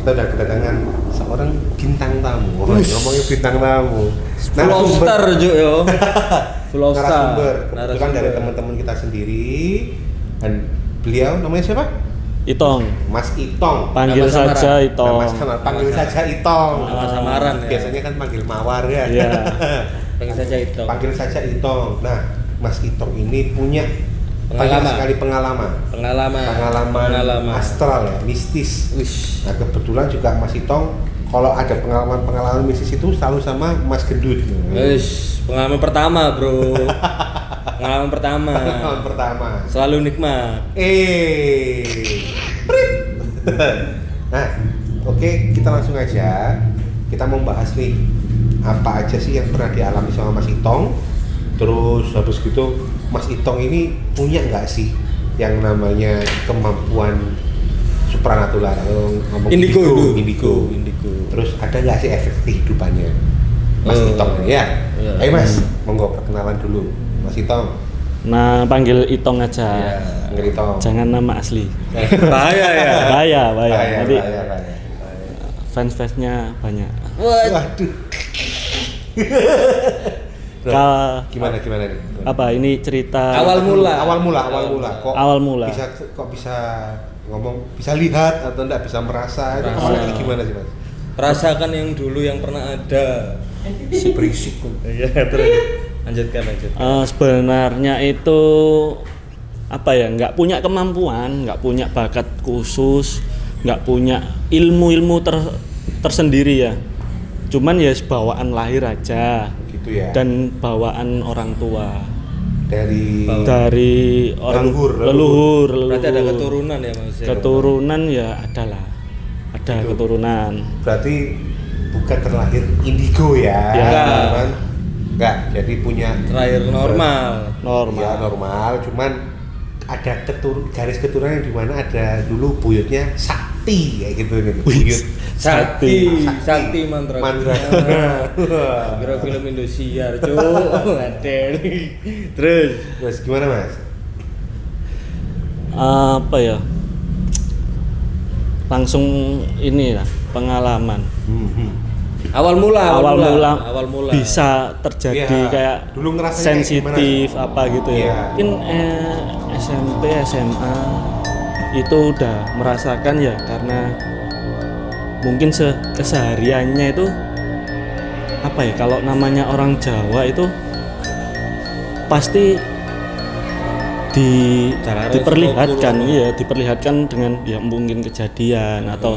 kita udah kedatangan seorang bintang tamu. Ngomongin bintang tamu. Full of star Jo yo. Full of star. Kebetulan dari teman-teman kita sendiri dan beliau namanya siapa? Itong. Mas Itong. Panggil Nama saja Itong. Panggil saja Itong. Nama samaran ya. Biasanya kan panggil Mawar ya. Iya. Panggil saja itu. Panggil saja Itong. Nah, Mas Itong ini punya banyak Pengalaman. sekali pengalaman astral ya, mistis. Wish. Nah, kebetulan juga Mas Itong kalau ada pengalaman mistis itu selalu sama Mas Gendut. Wish. Pengalaman pertama, Bro. Pengalaman pertama. Pengalaman pertama. Selalu nikmat. Nah, oke, kita langsung aja. Kita mau bahas nih apa aja sih yang pernah dialami sama Mas Itong. Terus habis gitu Mas Itong ini punya nggak sih yang namanya kemampuan supranatural atau ngomong indigo. Terus ada nggak sih efek kehidupannya Mas Itong ini ya? Iya. Ayo Mas, monggo perkenalan dulu Mas Itong. Nah, panggil Itong aja. Iya. Panggil Itong. Jangan nama asli. Bahaya ya. Bahaya. Nanti Bahaya. fans-fansnya banyak. Waduh. Gimana nih? Apa ini cerita Awal mula. Awal mula. Kok bisa ngomong, bisa lihat atau enggak bisa merasa? Itu awalnya gimana sih Mas? Rasakan yang dulu yang pernah ada. Si berisik. Iya, terus lanjutkan. Sebenarnya itu apa ya, nggak punya kemampuan, nggak punya bakat khusus, nggak punya ilmu tersendiri ya, cuman ya bawaan lahir aja Gitu ya. dan bawaan orang tua Dari orang leluhur. Berarti ada keturunan ya Mas. keturunan ya ada Itu. keturunan. Berarti bukan terlahir indigo ya. Ya. Kan? Enggak, jadi punya Terakhir normal. Ya, normal, cuman ada garis keturunan yang dimana ada dulu buyutnya Sakti kayak gitu nih. Buyut Sakti mantra. Kira film Indosiar, Cuk. Ada nih. Terus gimana Mas? Apa ya, langsung ini lah pengalaman. Awal mula Bisa terjadi Iya, kayak dulu ngerasanya sensitif kayak gimana? apa gitu ya. Iya. Mungkin SMP, SMA itu udah merasakan ya, karena mungkin kesehariannya itu apa ya, kalau namanya orang Jawa itu pasti diperlihatkan dengan ya mungkin kejadian atau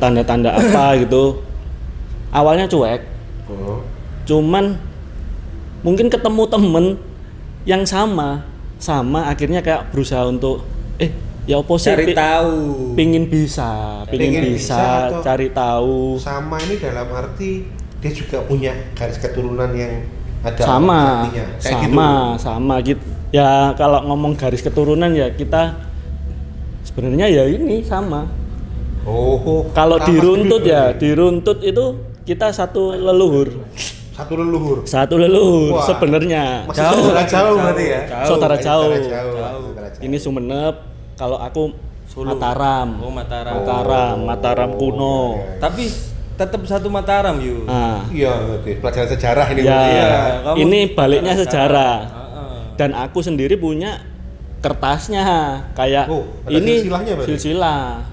tanda-tanda apa gitu. Awalnya cuek, cuman mungkin ketemu temen yang sama akhirnya kayak berusaha untuk ya oposisi cari tahu, pingin bisa cari tahu. Sama ini dalam arti dia juga punya garis keturunan yang ada sama gitu. Ya kalau ngomong garis keturunan ya kita sebenarnya ya ini sama. Kalau diruntut itu kita satu leluhur. Wah, Sebenarnya jauh berarti ya. Saudara jauh. Jauh. Ini Sumenep, kalau aku Solo. Mataram. Oh, Mataram. Mataram kuno. Tapi tetap satu Mataram yuk. Nah, Iya, berarti pelajaran sejarah ini. ya, berarti ya. kamu ini baliknya sejarah. Heeh. Dan aku sendiri punya kertasnya kayak ada ini silsilahnya berarti? silsilah.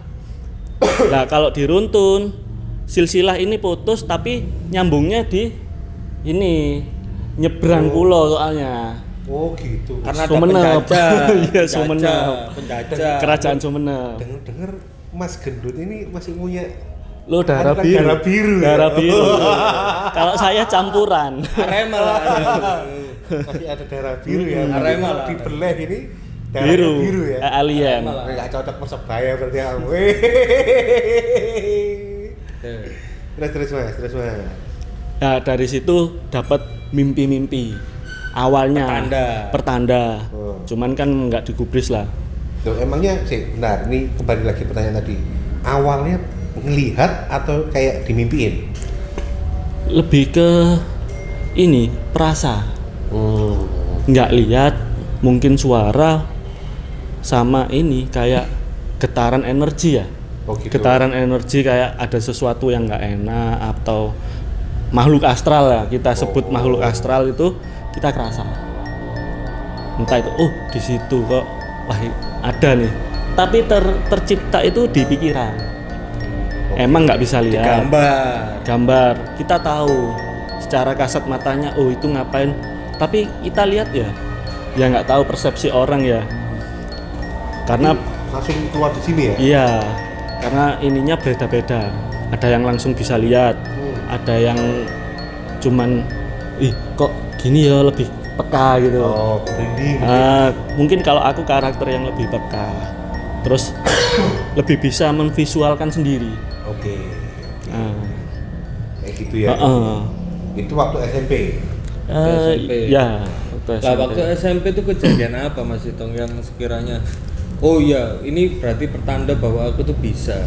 Nah, kalau diruntun silsilah ini putus tapi nyambungnya di ini nyebrang pulau soalnya. Oh gitu. Karena ada Sumenep. penjajah. Iya, Sumenep. Penjajah. Kerajaan Sumenep. Dengar Mas Gendut ini masih punya Darah Kan biru. darah biru ya? Darah biru. Kalau saya campuran. Arema lah. masih ada darah biru ya. Arema lah. Dibelah ini darahnya biru ya. Alien. Arema lah. Enggak cocok Persebaya berarti kamu. Terus Mas. Nah, dari situ dapat mimpi-mimpi. Awalnya pertanda. Oh. Cuman kan nggak digubris lah. Loh, emangnya sih benar, ini kembali lagi pertanyaan tadi. Awalnya ngelihat atau kayak dimimpiin? Lebih ke ini, perasa. Nggak lihat, mungkin suara sama ini kayak getaran energi ya. Oh, gitu. Getaran energi kayak ada sesuatu yang nggak enak atau makhluk astral ya, kita sebut makhluk astral itu kita kerasa. Entah itu, oh di situ kok, wah ada nih. Tapi tercipta itu di pikiran. Emang nggak bisa lihat. Gambar. Kita tahu secara kasat matanya, oh itu ngapain. Tapi kita lihat ya nggak tahu persepsi orang ya. Karena langsung keluar di sini ya? Iya, karena ininya beda-beda. Ada yang langsung bisa lihat, ada yang cuman, kok gini ya lebih peka gitu. Oh, ini. Mungkin kalau aku karakter yang lebih peka, terus lebih bisa memvisualkan sendiri. Oke. Kayak gitu ya. Itu waktu SMP. SMP. Ya, Waktu SMP itu kejadian apa Mas Itong yang sekiranya oh iya, ini berarti pertanda bahwa aku tuh bisa.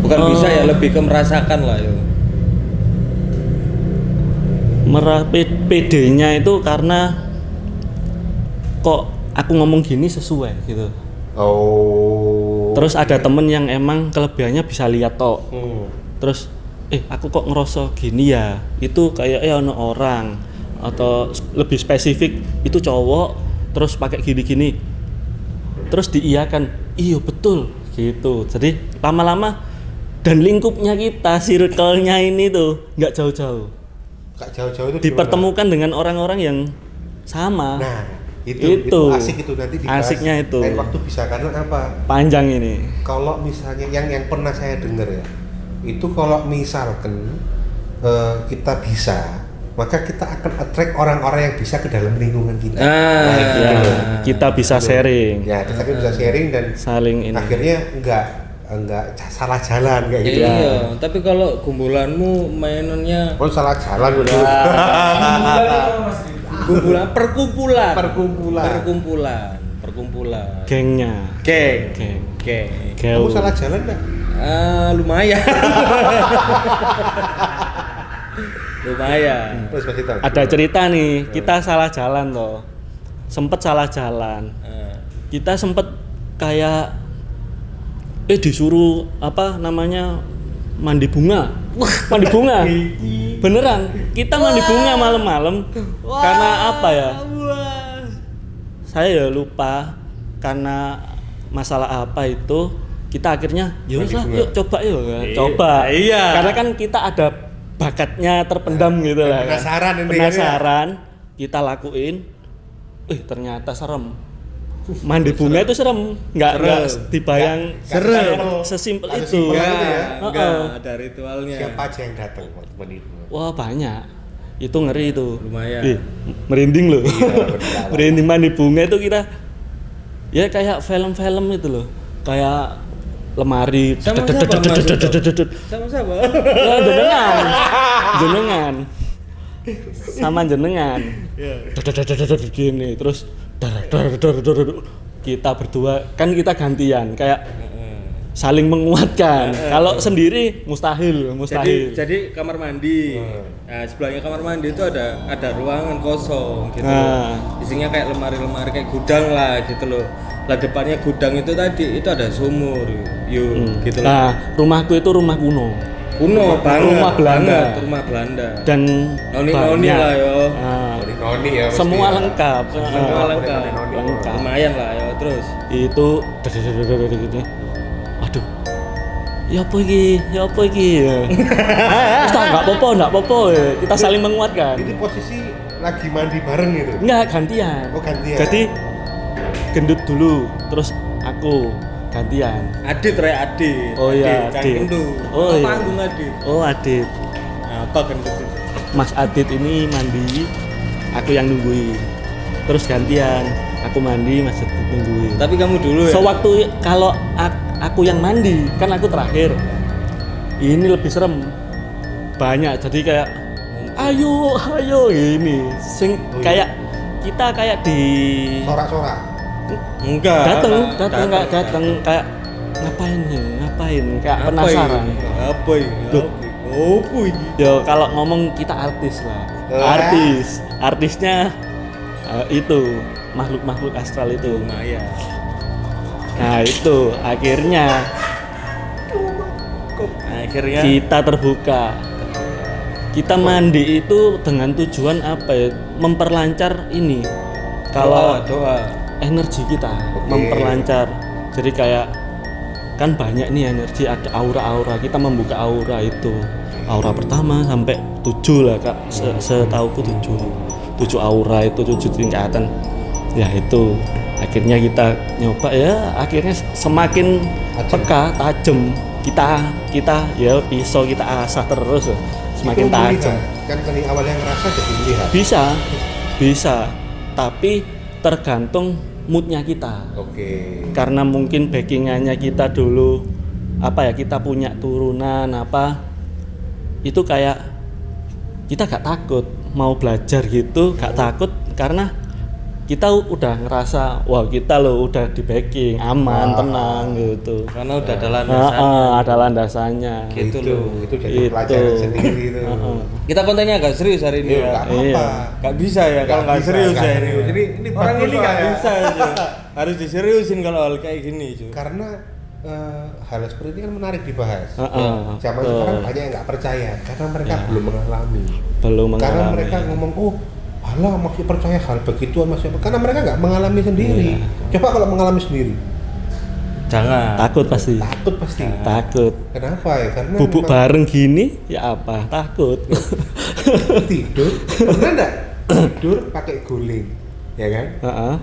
Bukan bisa ya, lebih ke merasakan lah ya. PD-nya itu karena kok aku ngomong gini sesuai gitu. Oh. Terus ada temen yang emang kelebihannya bisa lihat tok. Terus aku kok ngerasa gini ya. Itu kayak ono orang atau lebih spesifik itu cowok terus pakai gini-gini. Terus diiyakan, iya betul gitu. Jadi lama-lama dan lingkupnya kita, circle-nya ini tuh nggak jauh-jauh. Nggak jauh-jauh itu dipertemukan dengan orang-orang yang sama. Nah, itu asik itu nanti dibahas. Asiknya itu. Lain waktu bisa karena apa? Panjang ini. Kalau misalnya yang pernah saya dengar ya, itu kalau misalkan kita bisa, maka kita akan attract orang-orang yang bisa ke dalam lingkungan kita. Kita bisa sharing. Ya, kita bisa sharing dan saling ini. Akhirnya enggak salah jalan kayak gitu. Iya, tapi kalau gumbulanmu mainannya salah jalan udah. Perkumpulan. Gengnya. Geng. Kamu salah jalan enggak? Lumayan. Lumayan. Ada cerita nih, kita salah jalan loh. Sempet salah jalan. Kita sempet kayak disuruh mandi bunga. Mandi bunga. Beneran, kita mandi bunga malam-malam. Karena apa ya? Saya ya lupa karena masalah apa itu. Kita akhirnya yuk coba yuk. Coba. Iya. Karena kan kita ada bakatnya terpendam gitu lah. Penasaran, kita lakuin. Ternyata serem. Mandi bunga itu serem, nggak dibayang serem sesimpel itu. Enggak ada ritualnya. Siapa aja yang datang waktu mandi bunga? Wah banyak. Itu ngeri itu. Lumayan. Merinding loh. Iya, Merinding mandi bunga itu kita ya kayak film-film itu loh. Kayak lemari. Sama siapa? Jenengan. Sama jenengan. Gini terus kita berdua kan kita gantian kayak saling menguatkan. Kalau sendiri mustahil. Jadi kamar mandi. Nah, sebelahnya kamar mandi itu ada ruangan kosong gitu. Isinya kayak lemari-lemari kayak gudang lah gitu loh. Lah depannya gudang itu tadi itu ada sumur. Gitu loh. Nah, rumahku itu rumah kuno banget. Rumah Belanda. Dan noni lah yo. Noni ya. Semua lengkap. Lengkap. Lumayan lah yo terus. Itu gini. Aduh. Ya apa iki? Ustaz enggak apa-apa. Kita saling menguatkan. Ini posisi lagi mandi bareng gitu. Enggak, gantian. Oh, gantian. Jadi gendut dulu, terus aku gantian. Adit. Oh iya, Adit. Oh iya. Panggung Adit. Oh, Adit. Apa gendut itu? Mas Adit ini mandi, aku yang nungguin. Terus gantian, aku mandi, Mas Adit nungguin. Tapi kamu dulu ya? Sewaktu kalau aku yang mandi, kan aku terakhir. Ini lebih serem. Banyak, jadi kayak ayo gini. Kayak kita kayak di sorak-sorak. Enggak. Datang kayak ngapain kayak penasaran. Apa ini? Yo kalau ngomong kita artis lah. Artisnya itu makhluk astral itu. Lumayan. Nah itu akhirnya kita terbuka. Kita mandi itu dengan tujuan apa ya? Memperlancar ini. Kalau doa. Energi kita Oke. memperlancar. Jadi kayak kan banyak nih energi, ada aura-aura. Kita membuka aura itu. Aura pertama sampai 7 lah Kak. Setauku 7 aura itu 7 tingkatan. Ya itu akhirnya kita nyoba ya, akhirnya semakin peka, tajam. Kita ya pisau kita asah terus semakin Itu melihat. tajam. Kan dari awalnya ngerasa jadi melihat. Bisa, tapi tergantung moodnya kita. Oke. Karena mungkin backingannya kita dulu apa ya, kita punya turunan apa, itu kayak kita gak takut mau belajar gitu, gak takut karena kita udah ngerasa wah kita loh udah di backing aman, tenang gitu. Karena udah ada landasannya. Ada landasannya. Gitu loh. Itu jadi pelajaran sendiri itu. Kita kontennya agak serius hari ini ya. Nggak apa-apa. Gak bisa ya kalau nggak bisa, serius nggak ya serius. ini. Ini Orang bagus ini nggak soalnya. bisa aja. Harus diseriusin kalau hal kayak gini cuy. Karena hal seperti ini kan menarik dibahas. Zaman betul. sekarang banyak yang nggak percaya karena mereka belum mengalami. Belum Karena mengalami. mereka ngomong, oh, alah masih percaya hal begituan masih apa? Karena mereka nggak mengalami sendiri. Coba kalau mengalami sendiri, Jangan. Takut pasti. takut pasti. Takut. Kenapa ya? Karena Bubuk memang bareng gini ya apa? Takut. tidur, pernah nggak tidur pakai guling, ya kan? Heeh.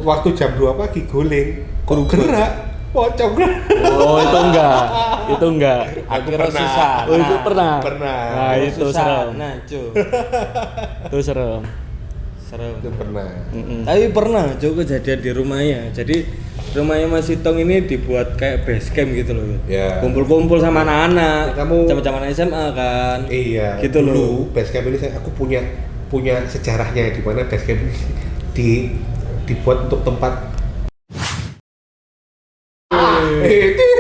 Waktu jam 2 pagi guling, kok gerak, pocong gerak. Oh itu enggak. Aku Kira pernah. susah. Oh itu pernah. Pernah. Nah itu serem. Nah cuy. Itu serem. Serem. Itu pernah. Tapi pernah cuy kejadian di rumahnya. Jadi rumahnya Mas Itong ini dibuat kayak base camp gitu loh. Ya. Kumpul-kumpul sama anak-anak. Kamu- Zaman-zaman SMA kan. Iya. Gitu dulu, loh. Basecamp ini aku punya sejarahnya di mana basecamp ini dibuat untuk tempat.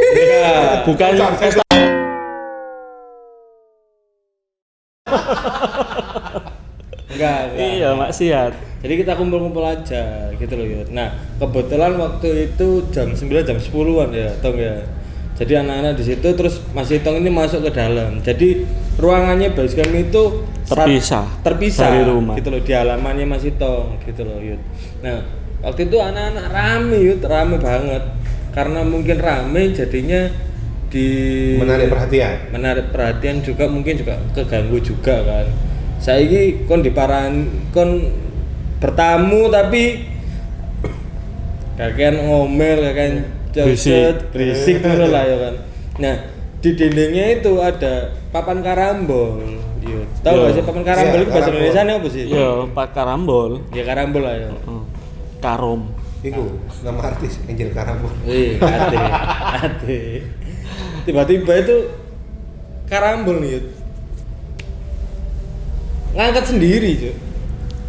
Iya. Bukan pesta. Enggak. Iya maksiat. Jadi kita kumpul-kumpul aja gitu loh ya. Nah, kebetulan waktu itu jam 9 jam 10-an ya, Tong ya. Jadi anak-anak di situ terus Mas Itong ini masuk ke dalam. Jadi ruangannya basecamp itu terpisah dari rumah. gitu loh, di halamannya Mas Itong gitu loh, Yud. Nah, waktu itu anak-anak rame, Yud, rame banget. Karena mungkin rame jadinya Menarik perhatian juga, mungkin juga keganggu juga kan. Saiki kon bertamu tapi kakean ngomel, kakean berisik dulu lah ya kan. Nah, di dindingnya itu ada papan karambol. Yo, tahu gak sih papan karambol Iya, itu bahasa karambol. Indonesia apa sih? Yo Pak Karambol. Ya karambol lah ya. Karom. Itu nama artis Angel Karambol. Ade. Tiba-tiba itu karambol nih, Yud. Ngangkat sendiri, cuy.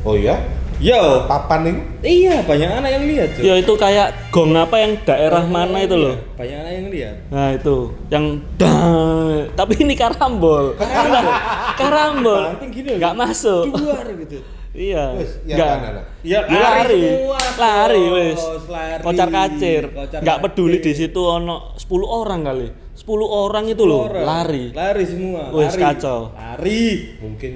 Oh iya? Yo, Papan itu? iya banyak anak yang lihat, cuy. Ya itu kayak gong apa yang daerah mana itu loh. Banyak anak yang lihat. Nah itu yang dang, tapi ini karambol. Karambol. Banting gini loh. Nggak masuk. Keluar gitu. Iya. Wes, ya Nggak. mana? Ya Lari. semua, Lari bos. wes. Lari. Kocar kacir. Kocar Nggak peduli kacir. di situ ono 10 orang kali. 10 orang itu loh Orang. lari. Lari semua. Wes, lari. kacau. Lari. Mungkin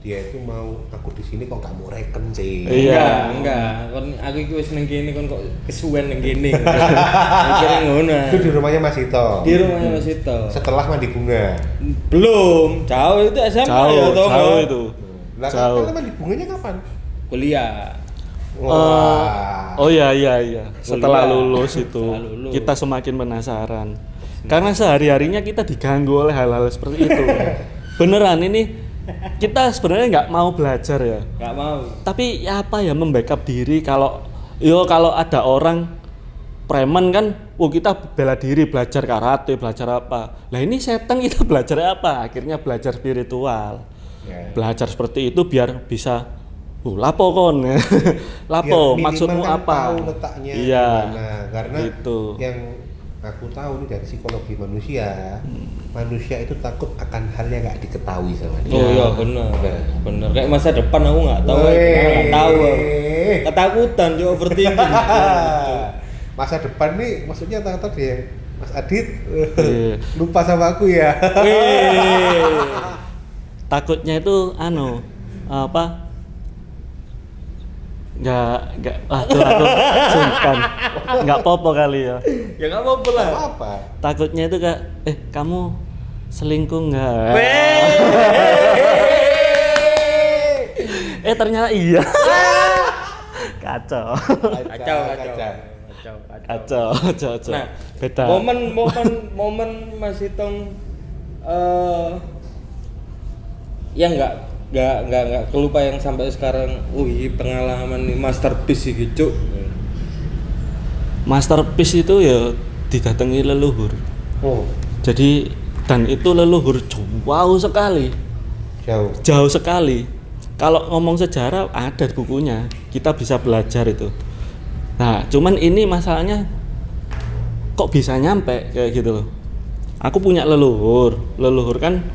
dia itu mau aku di sini kok nggak mau reken sih. Iya. Enggak. Kon aku iki wis ning kene kon kok kesuwen ning kene. Mikirnya ngono. Itu di rumahnya Mas Ito. Di rumahnya Mas Ito. Setelah mandi bunga. Belum, jauh itu SMA ya toh. Jauh itu. Lah Jauh. kalau mandi bunganya kapan? Kuliah. Wah. Oh iya. Setelah Kuliah. lulus itu Setelah lulus. kita semakin penasaran. Karena sehari-harinya kita diganggu oleh hal-hal seperti itu. Beneran ini kita sebenarnya nggak mau belajar ya. Enggak mau. Tapi ya apa ya, membackup diri kalau ada orang preman kan, kita bela diri belajar karate, belajar apa. Lah ini setan kita belajar apa? Akhirnya belajar spiritual. Ya. Belajar seperti itu biar bisa lapo kon. Lapo, Biar maksudmu minimal kan apa? tahu letaknya Iya. di mana. Karena Gitu. yang aku tahu nih dari psikologi manusia, manusia itu takut akan hal yang nggak diketahui sama dia. Oh iya bener. Nah. Bener. Kayak masa depan aku enggak tahu. Weh. Enggak tahu. Ketakutan, yo overthinking. masa depan nih maksudnya tahu dia Mas Adit Iya. lupa sama aku ya. Takutnya itu apa? Nggak, aduh aku sungkan. Nggak popo kali ya. Ya nggak apa-apa lah. Apa? Takutnya itu kayak, kamu selingkuh nggak? Ternyata iya. Kacau. Kacau. Nah, beda. momen Mas Itong yang nggak kelupa yang sampai sekarang. Pengalaman ini masterpiece sih gitu. Masterpiece itu ya didatangi leluhur. Oh, Jadi dan itu leluhur jauh sekali. Jauh sekali. Kalau ngomong sejarah ada bukunya, kita bisa belajar itu. Nah, cuman ini masalahnya kok bisa nyampe kayak gitu loh. Aku punya leluhur kan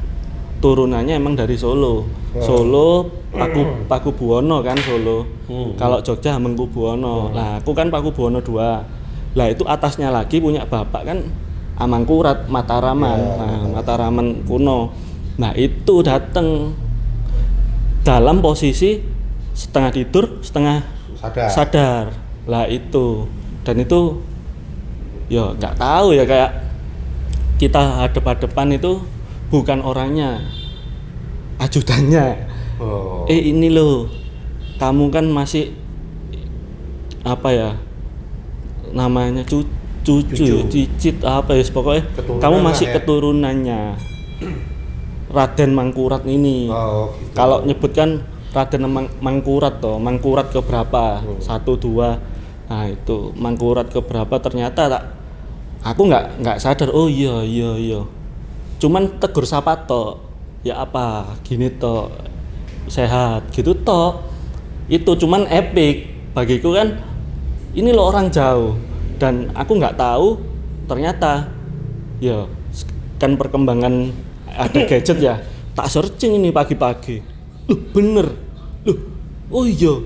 turunannya emang dari Solo. Solo Paku Buwono kan Solo. Kalau Jogja Hamengkubuwono. Lah, aku kan Paku Buwono 2. Lah itu atasnya lagi punya bapak kan Amangkurat Mataraman. Nah, Mataraman kuno. Nah, itu datang dalam posisi setengah tidur, setengah sadar. Lah itu. Dan itu ya nggak tahu ya, kayak kita hadap-hadapan itu bukan orangnya, ajudannya. Ini loh, kamu kan masih apa ya namanya cucu. Cicit apa ya pokoknya Keturunan kamu masih ya. keturunannya Raden Mangkurat ini. Gitu. Kalau nyebutkan Raden Mangkurat toh, Mangkurat keberapa? 1, 2. Nah itu Mangkurat keberapa, ternyata aku nggak sadar. Oh iya. Cuman tegur sapa toh, ya apa gini toh, sehat gitu toh. Itu cuman epic bagiku kan, ini loh orang jauh. Dan aku nggak tahu ternyata ya kan perkembangan ada gadget ya, tak searching ini pagi-pagi, bener oh iya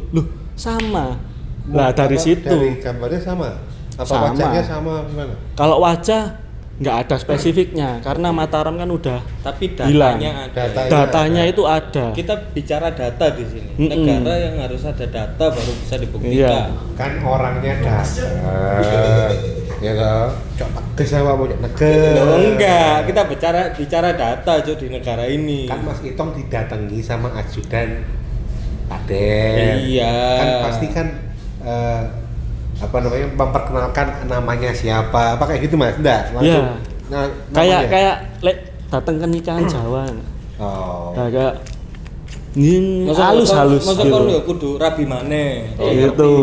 sama. Nah dari situ dari gambarnya sama apa Sama. wajahnya sama gimana? kalau wajah nggak ada spesifiknya karena Mataram kan udah Tapi hilang. datanya ada. Datanya itu ada. Kita bicara data di sini. Negara yang harus ada data baru bisa dibuktikan. Iya. Kan orangnya datang ya toh coba ke Jawa mau negara. Loh, enggak, kita bicara data aja di negara ini. Kan Mas Itong didatangi sama ajudan Raden. Iya. Kan pasti kan apa namanya memperkenalkan namanya siapa apa kayak gitu Mas? Enggak, langsung. Iya. Nah, kayak datang ke nikahan Jawa. oh. Nah, kayak ini halus Masa gitu. kon ya kudu rabi maneh. Gitu.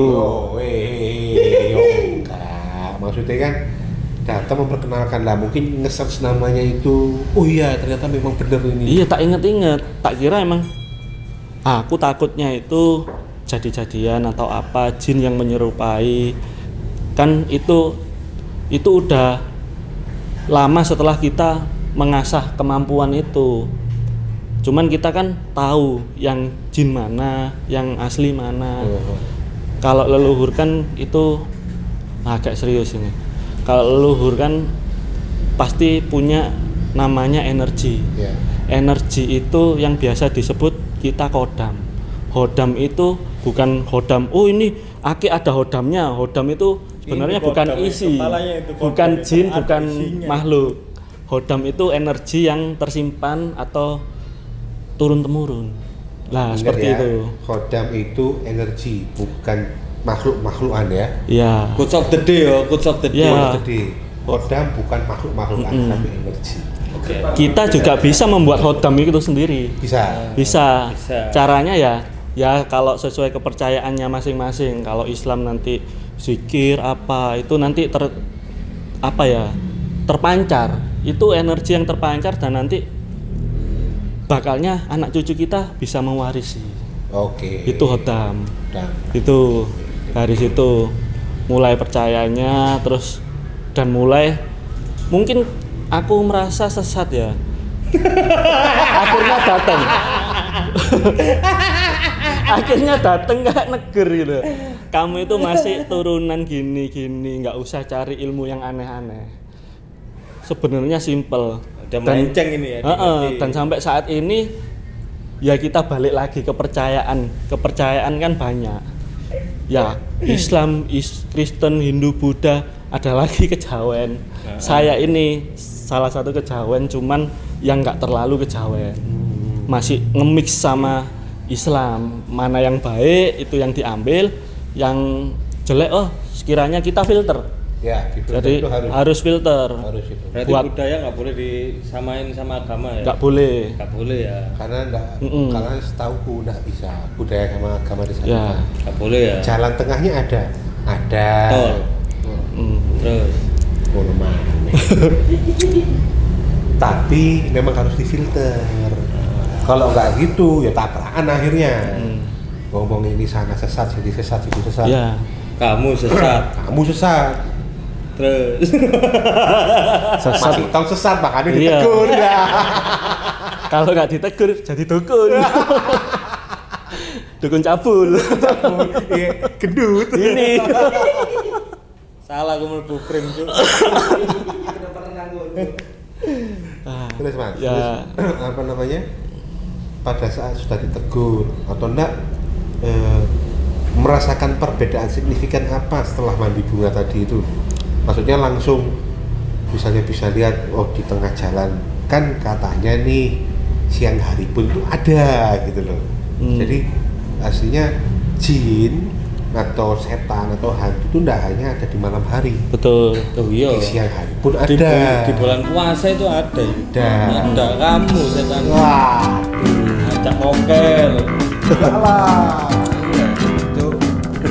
Enggak. Maksudnya kan datang memperkenalkan lah, mungkin nge-search namanya itu. Oh iya, ternyata memang benar ini. Iya, tak inget-inget. Tak kira emang aku takutnya itu jadi-jadian atau apa, jin yang menyerupai. Kan itu udah lama setelah kita mengasah kemampuan itu. Cuman kita kan tahu yang jin mana, yang asli mana. Kalau leluhur kan itu agak serius ini. Kalau leluhur kan pasti punya namanya energi. Ya. Energi itu yang biasa disebut kita kodam. Hodam itu bukan hodam. Oh ini aki ada hodamnya. Hodam itu sebenarnya Ini bukan kodam, isi, kepalanya itu kodam, bukan itu jin, ada bukan isinya. makhluk. Hodam itu energi yang tersimpan atau turun temurun. Nah Ingat seperti ya, itu. Kodam itu energi, bukan makhluk-makhlukan ya. Ya. Quotes of the day ya, quotes of the day. Ya. Jadi kodam bukan makhluk-makhlukan tapi energi. Oke. Kita juga bisa membuat hodam itu sendiri. Bisa. Bisa. Bisa. Caranya ya kalau sesuai kepercayaannya masing-masing. Kalau Islam nanti zikir apa itu nanti terpancar. Itu energi yang terpancar dan nanti bakalnya anak cucu kita bisa mewarisi. Oke. Itu hodam. Dan Itu dari situ mulai percayanya terus dan mulai mungkin aku merasa sesat ya. Akhirnya datang kayak neger gitu. kamu itu masih turunan gini-gini, nggak usah cari ilmu yang aneh-aneh. Sebenarnya simple. Udah melenceng ini ya. Dan sampai saat ini ya kita balik lagi kepercayaan kan banyak. Ya Islam, Kristen, Hindu, Buddha, ada lagi kejawen. Saya ini salah satu kejawen, cuman yang nggak terlalu kejawen. Masih nge-mix sama Islam, mana yang baik itu yang diambil, yang jelek sekiranya kita filter. Ya, jadi itu harus filter. Harus itu. Berarti budaya nggak boleh disamain sama agama ya? Nggak boleh. Nggak boleh ya. Karena setauku nggak bisa budaya sama agama disamakan. Ya. Nggak boleh ya. Jalan tengahnya ada. Tol. Terus. Tapi memang harus difilter. Kalau nggak gitu ya tabrakan akhirnya. Ngomong ini sana sesat, jadi sesat, itu sesat. Ya. Kamu sesat. Terus. Sesat. Masih tahu sesat makanya Iya. ditegur ya. Kalau nggak ditegur jadi dukun. Dukun cabul. Iya, gendut. Ini. Salah aku mlebu frame tuh. Terus Mas, Ya. terus apa namanya? Pada saat sudah ditegur atau enggak merasakan perbedaan signifikan apa setelah mandi bunga tadi itu? Maksudnya langsung misalnya bisa lihat di tengah jalan kan katanya nih siang hari pun tuh ada gitu loh. Jadi aslinya jin atau setan atau hantu itu enggak hanya ada di malam hari. Betul. Oh iya. Di siang hari pun Di ada. bulan puasa itu ada. Ada Kamu setan. Wah, Ajak mokel. salah.